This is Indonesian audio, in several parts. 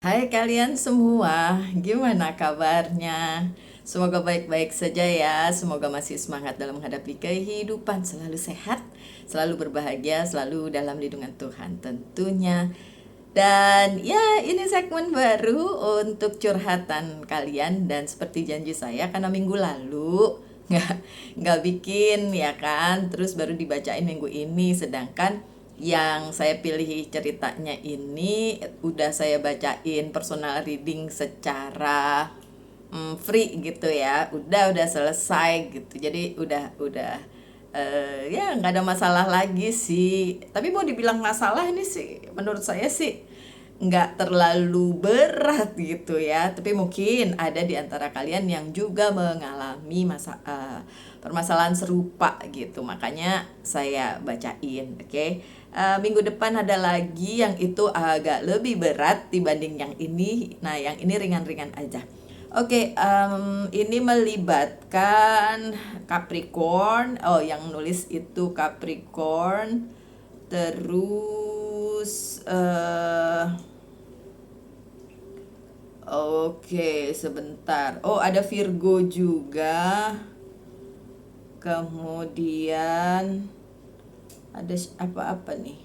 Hai kalian semua, gimana kabarnya? Semoga baik-baik saja ya. Semoga masih semangat dalam menghadapi kehidupan, selalu sehat, selalu berbahagia, selalu dalam lindungan Tuhan tentunya. Dan ya, ini segmen baru untuk curhatan kalian dan seperti janji saya karena minggu lalu nggak nggak bikin ya kan, terus baru dibacain minggu ini, sedangkan yang saya pilih ceritanya ini udah saya bacain personal reading secara free gitu ya, udah selesai gitu, jadi udah ya nggak ada masalah lagi sih. Tapi mau dibilang masalah ini sih menurut saya sih nggak terlalu berat gitu ya, tapi mungkin ada di antara kalian yang juga mengalami permasalahan serupa gitu, makanya saya bacain. Oke. Minggu depan ada lagi yang itu agak lebih berat dibanding yang ini. Nah, yang ini ringan-ringan aja. Oke, ini melibatkan Capricorn. Oh, yang nulis itu Capricorn. Terus, oke, sebentar. Oh, ada Virgo juga. Kemudian ada apa-apa nih?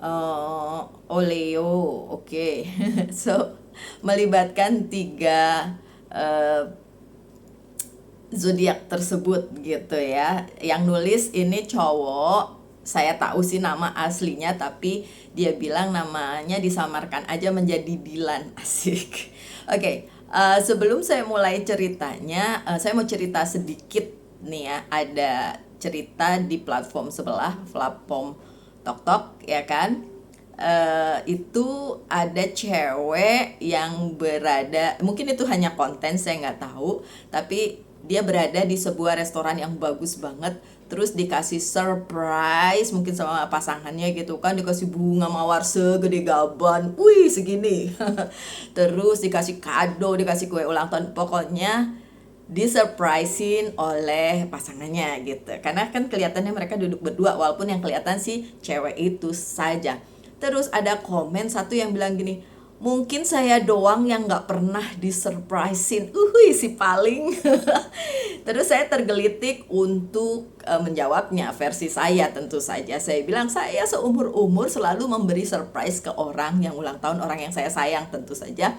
Oh, Leo. Oke. So, melibatkan tiga eh, zodiak tersebut gitu ya. Yang nulis ini cowok. Saya tahu sih nama aslinya, tapi dia bilang namanya disamarkan aja menjadi Dilan. Asik. Oke, sebelum saya mulai ceritanya, saya mau cerita sedikit nih ya. Ada cerita di platform sebelah, platform TokTok ya kan. Itu ada cewek yang berada, mungkin itu hanya konten, saya nggak tahu, tapi dia berada di sebuah restoran yang bagus banget, terus dikasih surprise mungkin sama pasangannya gitu kan, dikasih bunga mawar segede gaban, wih segini. Terus dikasih kado, dikasih kue ulang tahun, pokoknya disurprisein oleh pasangannya gitu, karena kan kelihatannya mereka duduk berdua walaupun yang kelihatan sih cewek itu saja. Terus ada komen satu yang bilang gini, mungkin saya doang yang nggak pernah disurprisein, si paling. Terus saya tergelitik untuk menjawabnya versi saya. Tentu saja saya bilang saya seumur umur selalu memberi surprise ke orang yang ulang tahun, orang yang saya sayang tentu saja,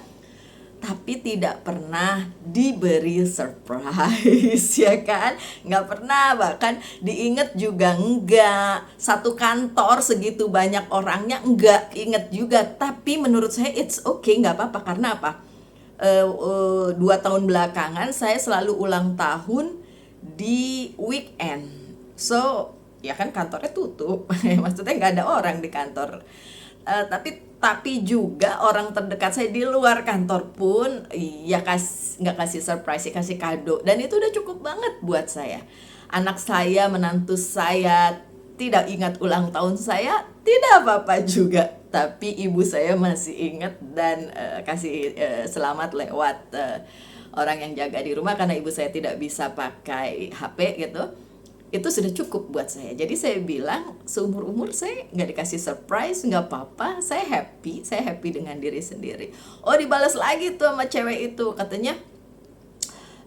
tapi tidak pernah diberi surprise. Ya kan, nggak pernah, bahkan diinget juga enggak, satu kantor segitu banyak orangnya enggak inget juga. Tapi menurut saya it's okay, nggak apa-apa, karena apa, 2 tahun belakangan saya selalu ulang tahun di weekend. So ya kan kantornya tutup, maksudnya nggak ada orang di kantor. Tapi juga orang terdekat saya di luar kantor pun ya nggak kasih surprise, ya kasih kado, dan itu udah cukup banget buat saya. Anak saya, menantu saya tidak ingat ulang tahun saya, tidak apa-apa juga, tapi ibu saya masih ingat dan kasih selamat lewat orang yang jaga di rumah, karena ibu saya tidak bisa pakai HP gitu. Itu sudah cukup buat saya. Jadi saya bilang seumur umur saya nggak dikasih surprise, nggak apa-apa, saya happy dengan diri sendiri. Oh, dibalas lagi tuh sama cewek itu, katanya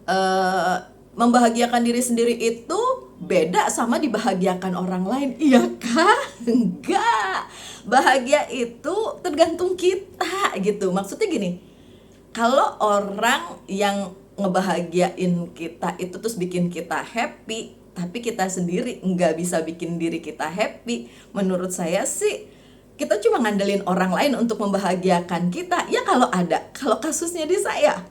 eh membahagiakan diri sendiri itu beda sama dibahagiakan orang lain. Iya kah? Enggak. Bahagia itu tergantung kita gitu. Maksudnya gini, kalau orang yang ngebahagiain kita itu terus bikin kita happy, tapi kita sendiri nggak bisa bikin diri kita happy, menurut saya sih kita cuma ngandelin orang lain untuk membahagiakan kita. Ya kalau kasusnya di saya,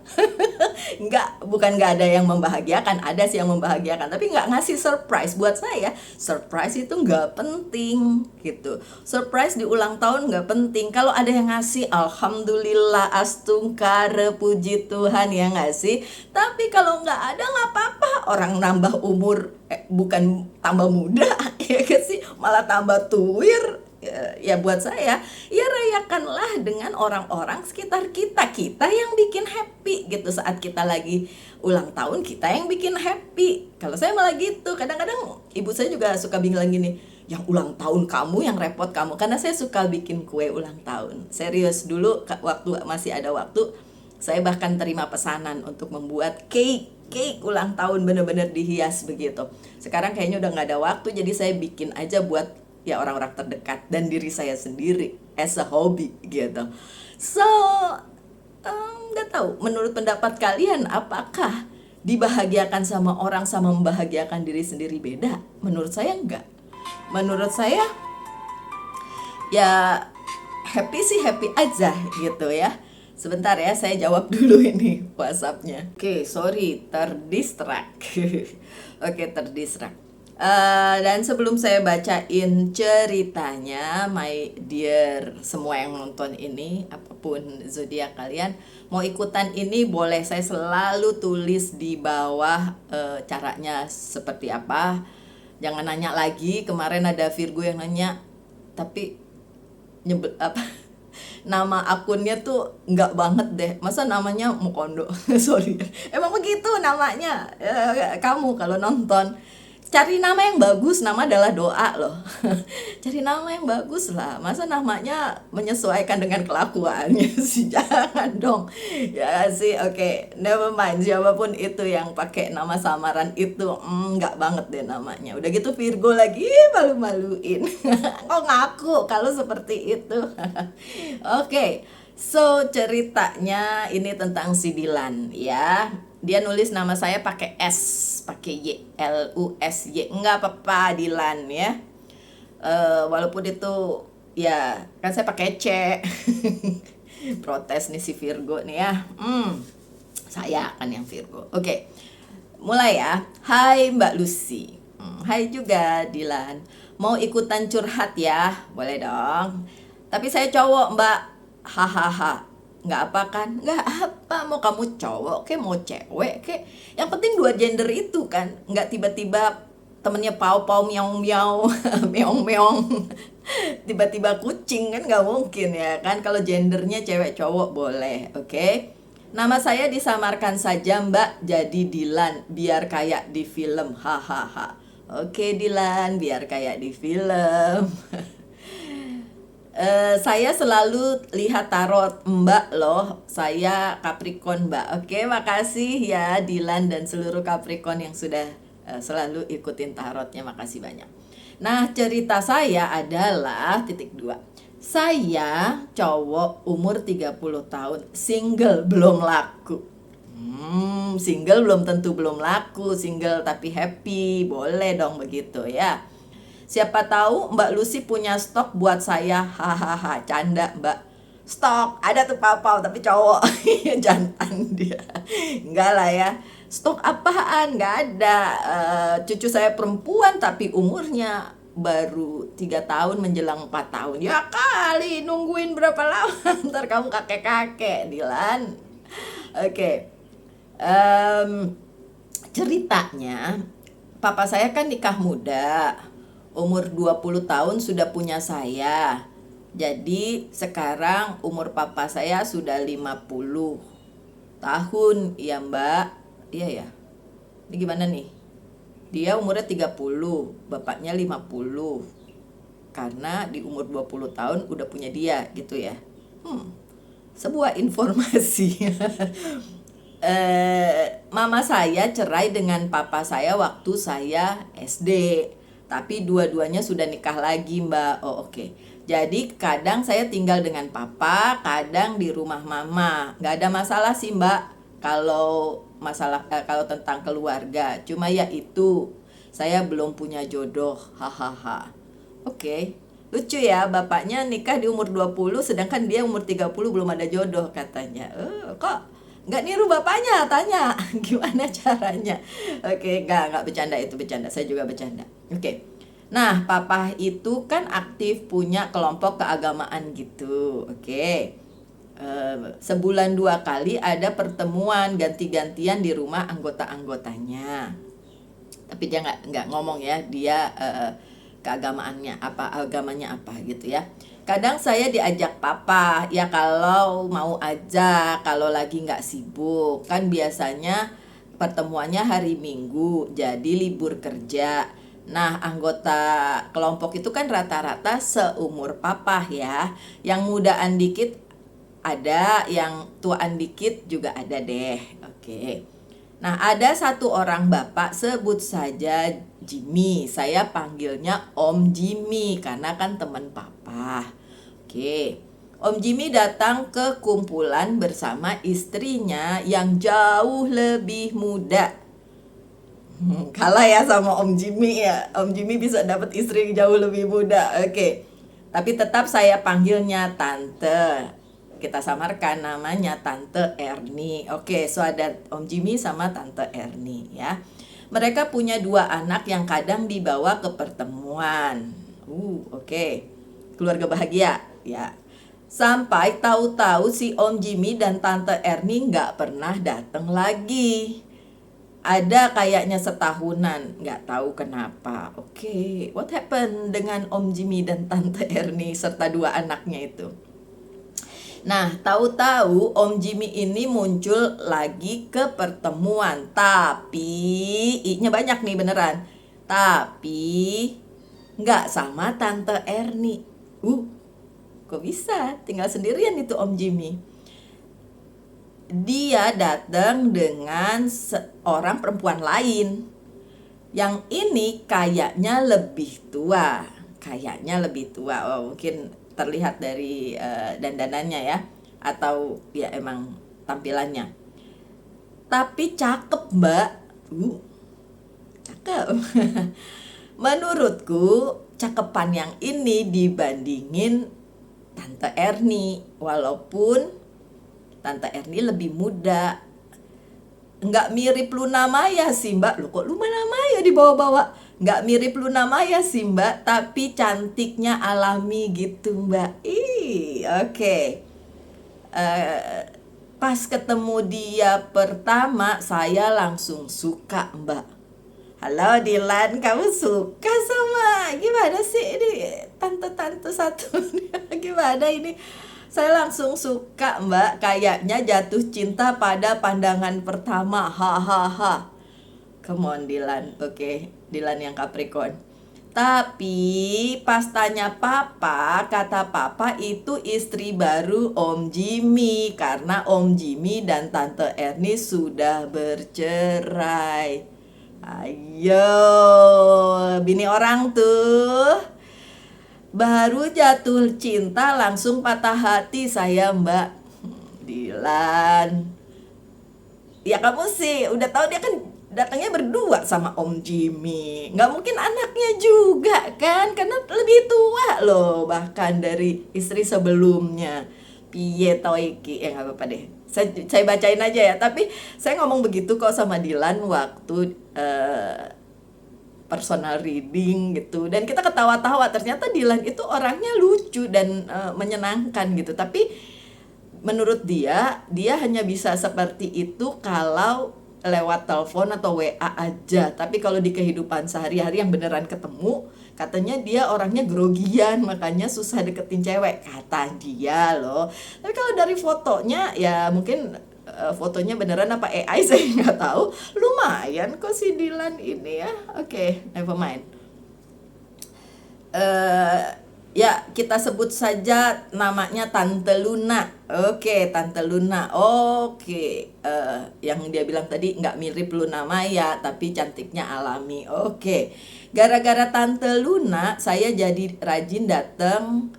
bukan nggak ada yang membahagiakan, ada sih yang membahagiakan, tapi nggak ngasih surprise. Buat saya surprise itu nggak penting gitu. Surprise di ulang tahun nggak penting. Kalau ada yang ngasih, alhamdulillah, astungkare, puji Tuhan, ya nggak sih. Tapi kalau nggak ada, nggak apa-apa. Orang nambah umur, bukan tambah muda ya kan sih, malah tambah tuir. Ya buat saya, ya rayakanlah dengan orang-orang sekitar kita, kita yang bikin happy gitu. Saat kita lagi ulang tahun, kita yang bikin happy. Kalau saya malah gitu, kadang-kadang ibu saya juga suka bilang gini, yang ulang tahun kamu, yang repot kamu. Karena saya suka bikin kue ulang tahun. Serius, dulu waktu masih ada waktu, saya bahkan terima pesanan untuk membuat cake ulang tahun, bener-bener dihias begitu. Sekarang kayaknya udah nggak ada waktu, jadi saya bikin aja buat ya orang-orang terdekat dan diri saya sendiri as a hobby gitu. So, nggak tahu, menurut pendapat kalian, apakah dibahagiakan sama orang sama membahagiakan diri sendiri beda? Menurut saya enggak. Menurut saya ya happy sih happy aja gitu ya. Sebentar ya, saya jawab dulu ini WhatsApp-nya. Oke, sorry, terdistract. Oke, terdistract. Dan sebelum saya bacain ceritanya, my dear semua yang nonton ini, apapun zodiak kalian, mau ikutan ini boleh, saya selalu tulis di bawah caranya seperti apa. Jangan nanya lagi, kemarin ada Virgo yang nanya, tapi nyebut apa? Nama akunnya tuh nggak banget deh, masa namanya Mukondo. Sorry, emang begitu namanya. Kamu kalau nonton cari nama yang bagus, nama adalah doa loh. Cari nama yang bagus lah, masa namanya menyesuaikan dengan kelakuannya sih, jangan dong ya sih. Oke, never mind, siapapun itu yang pakai nama samaran itu nggak banget deh namanya. Udah gitu Virgo lagi, malu-maluin. Kok ngaku kalau seperti itu. Oke, so ceritanya ini tentang si Dilan ya. Dia nulis nama saya pakai S, pakai Y, LUSY. Enggak apa-apa Dilan ya. Walaupun itu ya kan saya pakai C. Protes nih si Virgo nih ya. Saya kan yang Virgo. Oke. Mulai ya. Hai Mbak Lucy. Hai juga Dilan. Mau ikutan curhat ya? Boleh dong. Tapi saya cowok Mbak. Hahaha. Nggak apa kan? Nggak apa, mau kamu cowok ke mau cewek ke, yang penting dua gender itu kan. Nggak tiba-tiba temennya pau-pau miau-miau meong-meong tiba-tiba kucing, kan nggak mungkin ya kan. Kalau gendernya cewek cowok boleh. Oke. Nama saya disamarkan saja Mbak jadi Dilan, biar kayak di film. Hahaha. Oke Dilan, biar kayak di film. Saya selalu lihat tarot Mbak loh. Saya Capricorn Mbak. Oke, makasih ya Dilan dan seluruh Capricorn yang sudah selalu ikutin tarotnya. Makasih banyak. Nah, cerita saya adalah titik 2. Saya cowok umur 30 tahun, single, belum laku. Single belum tentu belum laku, single tapi happy, boleh dong begitu ya. Siapa tahu Mbak Lucy punya stok buat saya. Hahaha, canda Mbak. Stok, ada tuh pau-pau tapi cowok. Jantan dia. Enggak lah ya. Stok apaan? Enggak ada. Cucu saya perempuan tapi umurnya baru 3 tahun menjelang 4 tahun. Ya kali, nungguin berapa lama? Ntar kamu kakek-kakek, Dilan. Oke. Ceritanya, papa saya kan nikah muda. Umur 20 tahun sudah punya saya. Jadi sekarang umur papa saya sudah 50 tahun. Ya Mbak. Iya ya. Ini gimana nih? Dia umurnya 30, bapaknya 50. Karena di umur 20 tahun udah punya dia gitu ya. Sebuah informasi. Mama saya cerai dengan papa saya waktu saya SD. Tapi dua-duanya sudah nikah lagi Mbak. Oh oke. Jadi kadang saya tinggal dengan papa, kadang di rumah mama. Gak ada masalah sih Mbak kalau masalah kalau tentang keluarga. Cuma ya itu, saya belum punya jodoh. Hahaha. Oke. Lucu ya, bapaknya nikah di umur 20 sedangkan dia umur 30 belum ada jodoh katanya. Kok nggak niru bapaknya, tanya gimana caranya. Oke, nggak bercanda, itu bercanda, saya juga bercanda. Oke. Nah, papa itu kan aktif punya kelompok keagamaan gitu. Oke. Sebulan 2 kali ada pertemuan ganti-gantian di rumah anggota-anggotanya. Tapi dia nggak ngomong ya, dia keagamaannya apa, agamanya apa gitu ya. Kadang saya diajak papa, ya kalau mau aja, kalau lagi nggak sibuk. Kan biasanya pertemuannya hari Minggu, jadi libur kerja. Nah, anggota kelompok itu kan rata-rata seumur papa ya. Yang mudaan dikit ada, yang tuaan dikit juga ada deh. Oke. Nah, ada satu orang bapak, sebut saja Jimmy. Saya panggilnya Om Jimmy karena kan teman papa. Oke. Om Jimmy datang ke kumpulan bersama istrinya yang jauh lebih muda. Kalah ya sama Om Jimmy ya. Om Jimmy bisa dapat istri yang jauh lebih muda. Oke. Tapi tetap saya panggilnya Tante. Kita samarkan namanya Tante Erni. Oke, so ada Om Jimmy sama Tante Erni ya. Mereka punya 2 anak yang kadang dibawa ke pertemuan. Oke. Keluarga bahagia ya. Sampai tahu-tahu si Om Jimmy dan Tante Erni nggak pernah datang lagi. Ada kayaknya setahunan, nggak tahu kenapa. Oke, what happened dengan Om Jimmy dan Tante Erni serta 2 anaknya itu? Nah, tahu-tahu Om Jimmy ini muncul lagi ke pertemuan, tapi I-nya banyak nih beneran. Tapi nggak sama Tante Erni. Kok bisa? Tinggal sendirian itu Om Jimmy. Dia datang dengan seorang perempuan lain. Yang ini kayaknya lebih tua. Mungkin terlihat dari dandanannya ya, atau ya emang tampilannya. Tapi cakep, Mbak. Cakep. Menurutku cakepan yang ini dibandingin Tante Erni, walaupun Tante Erni lebih muda. Nggak mirip Luna Maya sih, Mbak. Loh, kok Luna Maya dibawa-bawa? Nggak mirip Luna Maya sih, Mbak. Tapi cantiknya alami gitu, Mbak. Oke. Pas ketemu dia pertama, saya langsung suka, Mbak. Halo Dilan, kamu suka sama gimana sih ini tante-tante satu? Gimana ini? Saya langsung suka, Mbak. Kayaknya jatuh cinta pada pandangan pertama. Hahaha. Come on Dilan. Oke, Dilan yang Capricorn. Tapi pas tanya papa, kata papa itu istri baru Om Jimmy karena Om Jimmy dan Tante Erni sudah bercerai. Ayo, bini orang tuh. Baru jatuh cinta langsung patah hati saya, Mbak. Dilan. Ya kamu sih udah tahu dia kan datangnya berdua sama Om Jimmy. Nggak mungkin anaknya juga kan, karena lebih tua loh bahkan dari istri sebelumnya. Piye toiki, ya nggak apa-apa deh. Saya bacain aja ya. Tapi saya ngomong begitu kok sama Dilan waktu personal reading gitu, dan kita ketawa-tawa. Ternyata Dilan itu orangnya lucu dan menyenangkan gitu. Tapi menurut dia hanya bisa seperti itu kalau lewat telepon atau WA aja. Tapi kalau di kehidupan sehari-hari yang beneran ketemu, katanya dia orangnya grogian, makanya susah deketin cewek, kata dia loh. Tapi kalau dari fotonya ya mungkin fotonya beneran apa AI saya nggak tahu. Lumayan kok si Dilan ini ya. Oke, never mind. Ya kita sebut saja namanya Tante Luna. Oke, Tante Luna. Oke, yang dia bilang tadi nggak mirip Luna Maya, tapi cantiknya alami. Oke, gara-gara Tante Luna saya jadi rajin datang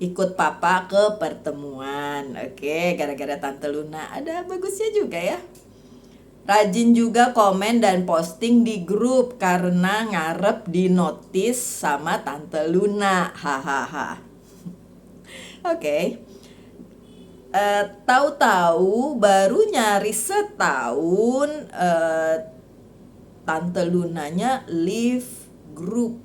ikut papa ke pertemuan. Oke, gara-gara Tante Luna. Ada bagusnya juga ya. Rajin juga komen dan posting di grup karena ngarep di notice sama Tante Luna. Hahaha. Oke. Tahu-tahu baru nyaris setahun Tante Lunanya leave group.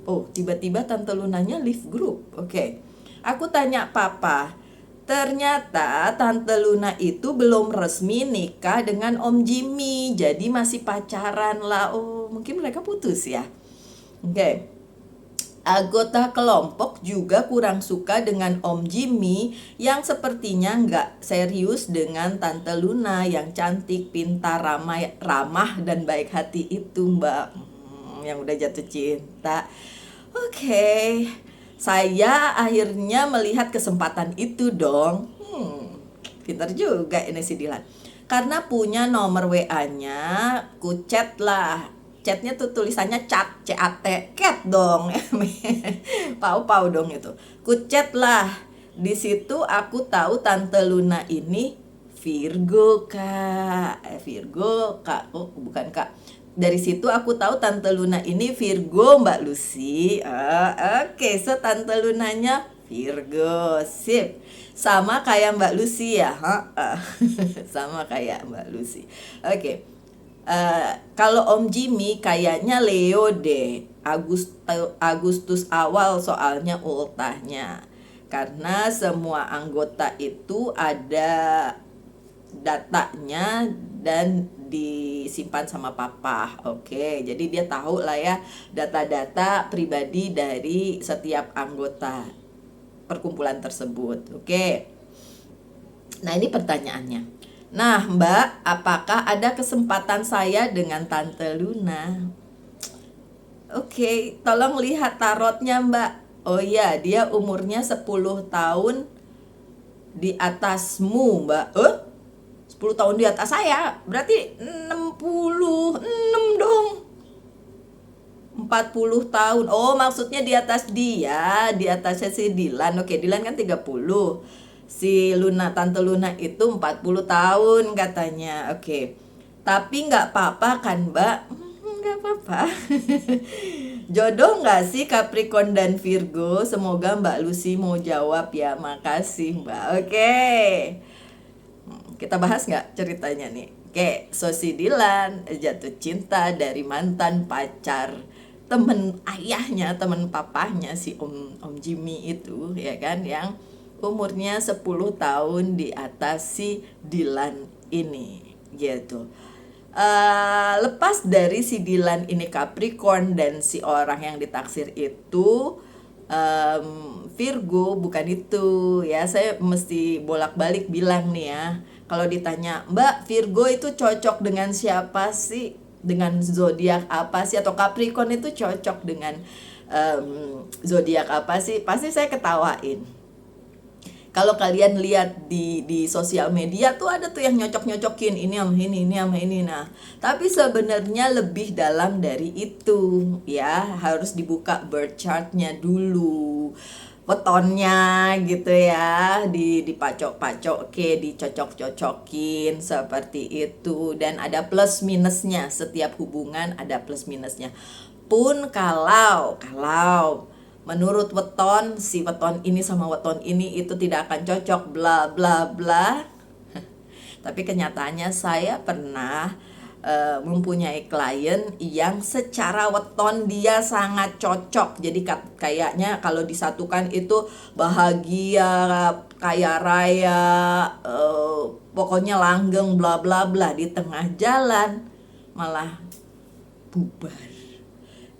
Oh, tiba-tiba Tante Lunanya leave group. Oke. Aku tanya papa, ternyata Tante Luna itu belum resmi nikah dengan Om Jimmy, jadi masih pacaran lah. Oh, mungkin mereka putus ya. Oke. Anggota kelompok juga kurang suka dengan Om Jimmy yang sepertinya nggak serius dengan Tante Luna yang cantik, pintar, ramah, dan baik hati itu, Mbak. yang udah jatuh cinta. Oke, saya akhirnya melihat kesempatan itu dong. Pintar juga ini si Dilan. Karena punya nomor WA-nya, ku chat lah. Chatnya tuh tulisannya cat, CAT, cat dong. Pau-pau dong itu. Ku chat lah. Di situ aku tahu Tante Luna ini Virgo, Kak. Virgo, Kak. Oh, bukan Kak. Dari situ aku tahu Tante Luna ini Virgo, Mbak Lucy. Oke, so Tante Lunanya Virgo, sip. Sama kayak Mbak Lucy ya, sama kayak Mbak Lucy. Oke. Kalau Om Jimmy kayaknya Leo deh. Agustus awal soalnya ultahnya. Karena semua anggota itu ada datanya dan disimpan sama papa. Oke, jadi dia tahu lah ya data-data pribadi dari setiap anggota perkumpulan tersebut. Oke. Nah, ini pertanyaannya. Nah, Mbak, apakah ada kesempatan saya dengan Tante Luna? Oke, tolong lihat tarotnya, Mbak. Oh iya, dia umurnya 10 tahun di atasmu, Mbak. 10 tahun di atas saya, berarti 66 dong. 40 tahun. Oh, maksudnya di atas dia, di atasnya si Dilan. Oke, Dilan kan 30. Si Luna, Tante Luna itu 40 tahun katanya. Oke. Tapi nggak apa-apa kan, Mbak? Nggak apa-apa. Jodoh nggak sih Capricorn dan Virgo? Semoga Mbak Lucy mau jawab ya. Makasih, Mbak. Oke. Kita bahas nggak ceritanya nih? Oke, so si Dilan jatuh cinta dari mantan pacar temen ayahnya, temen papahnya si Om Jimmy itu, ya kan, yang umurnya 10 tahun di atas si Dilan ini, gitu. Lepas dari si Dilan ini Capricorn dan si orang yang ditaksir itu Virgo, bukan itu ya. Saya mesti bolak-balik bilang nih ya. Kalau ditanya, Mbak, Virgo itu cocok dengan siapa sih? Dengan zodiak apa sih? Atau Capricorn itu cocok dengan zodiak apa sih? Pasti saya ketawain. Kalau kalian lihat di sosial media tuh ada tuh yang nyocok-nyocokin ini sama ini sama ini. Nah, tapi sebenarnya lebih dalam dari itu ya. Harus dibuka birth chartnya dulu, wetonnya gitu ya, dipacok-pacok dicocok-cocokin seperti itu. Dan ada plus minusnya, setiap hubungan ada plus minusnya. Pun kalau menurut weton, si weton ini sama weton ini itu tidak akan cocok bla bla bla. Tapi kenyataannya saya pernah mempunyai klien yang secara weton dia sangat cocok. Jadi kayaknya kalau disatukan itu bahagia, kaya raya, pokoknya langgeng bla bla bla. Di tengah jalan malah bubar.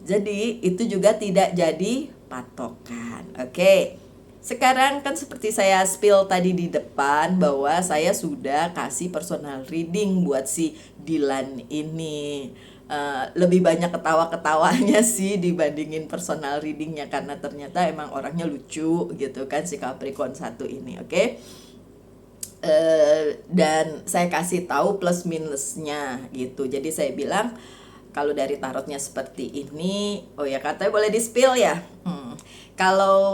Jadi itu juga tidak jadi patokan. Oke. Sekarang kan seperti saya spill tadi di depan bahwa saya sudah kasih personal reading buat si Dilan ini. Lebih banyak ketawa-ketawanya sih dibandingin personal readingnya, karena ternyata emang orangnya lucu gitu kan si Capricorn 1 ini. Oke. Dan saya kasih tahu plus minusnya gitu. Jadi saya bilang kalau dari tarotnya seperti ini, oh ya katanya boleh di spill ya. Kalau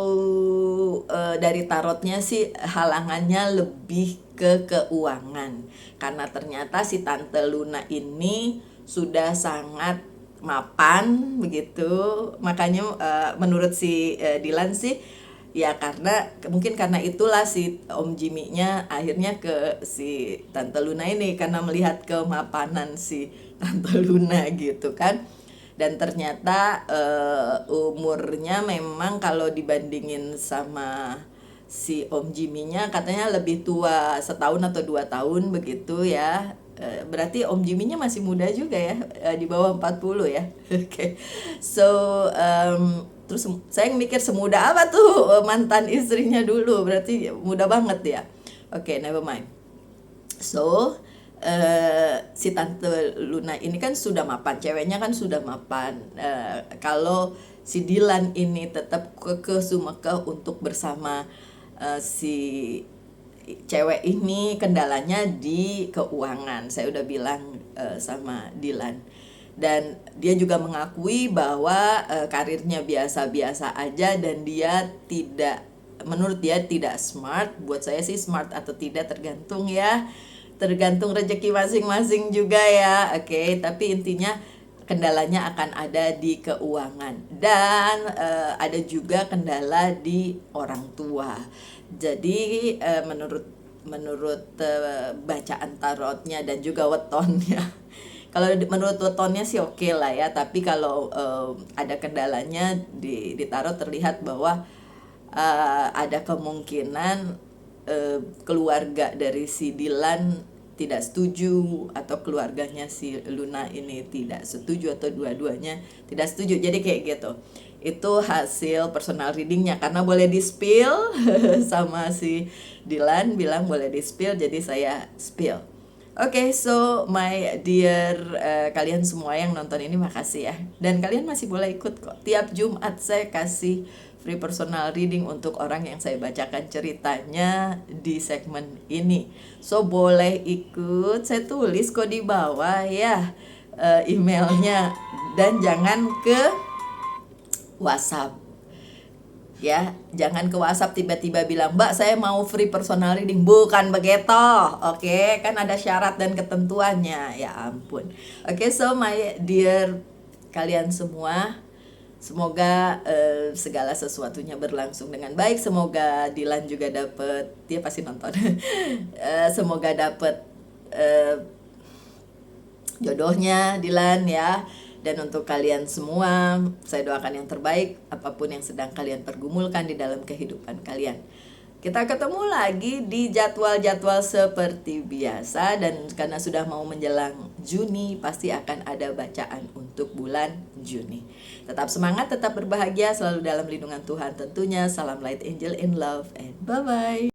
dari tarotnya sih halangannya lebih ke keuangan, karena ternyata si Tante Luna ini sudah sangat mapan begitu. Makanya menurut si Dilan sih ya, karena mungkin karena itulah si Om Jimmy-nya akhirnya ke si Tante Luna ini, karena melihat kemapanan si Tante Luna gitu kan. Dan ternyata umurnya memang kalau dibandingin sama si Om Jimmy-nya katanya lebih tua setahun atau 2 tahun begitu ya. Berarti Om Jimmy-nya masih muda juga ya, di bawah 40 ya. Oke. So terus saya mikir semuda apa tuh mantan istrinya dulu, berarti muda banget ya. Oke, never mind. So si Tante Luna ini kan sudah mapan, ceweknya kan sudah mapan. Kalau si Dilan ini tetap kekeh sumekeh untuk bersama si cewek ini, kendalanya di keuangan. Saya udah bilang sama Dilan, dan dia juga mengakui bahwa karirnya biasa-biasa aja dan dia tidak, menurut dia tidak smart. Buat saya sih smart atau tidak tergantung ya, tergantung rezeki masing-masing juga ya. Oke, tapi intinya kendalanya akan ada di keuangan, dan ada juga kendala di orang tua. Jadi menurut bacaan tarotnya dan juga wetonnya, kalau menurut wetonnya sih oke lah ya, tapi kalau ada kendalanya di tarot terlihat bahwa ada kemungkinan keluarga dari si Dilan tidak setuju, atau keluarganya si Luna ini tidak setuju, atau dua-duanya tidak setuju. Jadi kayak gitu. Itu hasil personal readingnya, karena boleh di spill sama si Dilan bilang boleh di spill, jadi saya spill. Oke, so my dear, kalian semua yang nonton ini makasih ya. Dan kalian masih boleh ikut kok. Tiap Jumat saya kasih free personal reading untuk orang yang saya bacakan ceritanya di segmen ini. So boleh ikut, saya tulis kok di bawah ya emailnya, dan jangan ke WhatsApp ya, jangan ke WhatsApp tiba-tiba bilang, Mbak saya mau free personal reading, bukan begitu. Oke, kan ada syarat dan ketentuannya, ya ampun. Oke, so my dear kalian semua, semoga segala sesuatunya berlangsung dengan baik. Semoga Dilan juga dapet, dia pasti nonton. Semoga dapet jodohnya Dilan ya. Dan untuk kalian semua, saya doakan yang terbaik apapun yang sedang kalian pergumulkan di dalam kehidupan kalian. Kita ketemu lagi di jadwal-jadwal seperti biasa, dan karena sudah mau menjelang Juni, pasti akan ada bacaan untuk bulan Juni. Tetap semangat, tetap berbahagia, selalu dalam lindungan Tuhan tentunya. Salam Light Angel in Love, and bye-bye.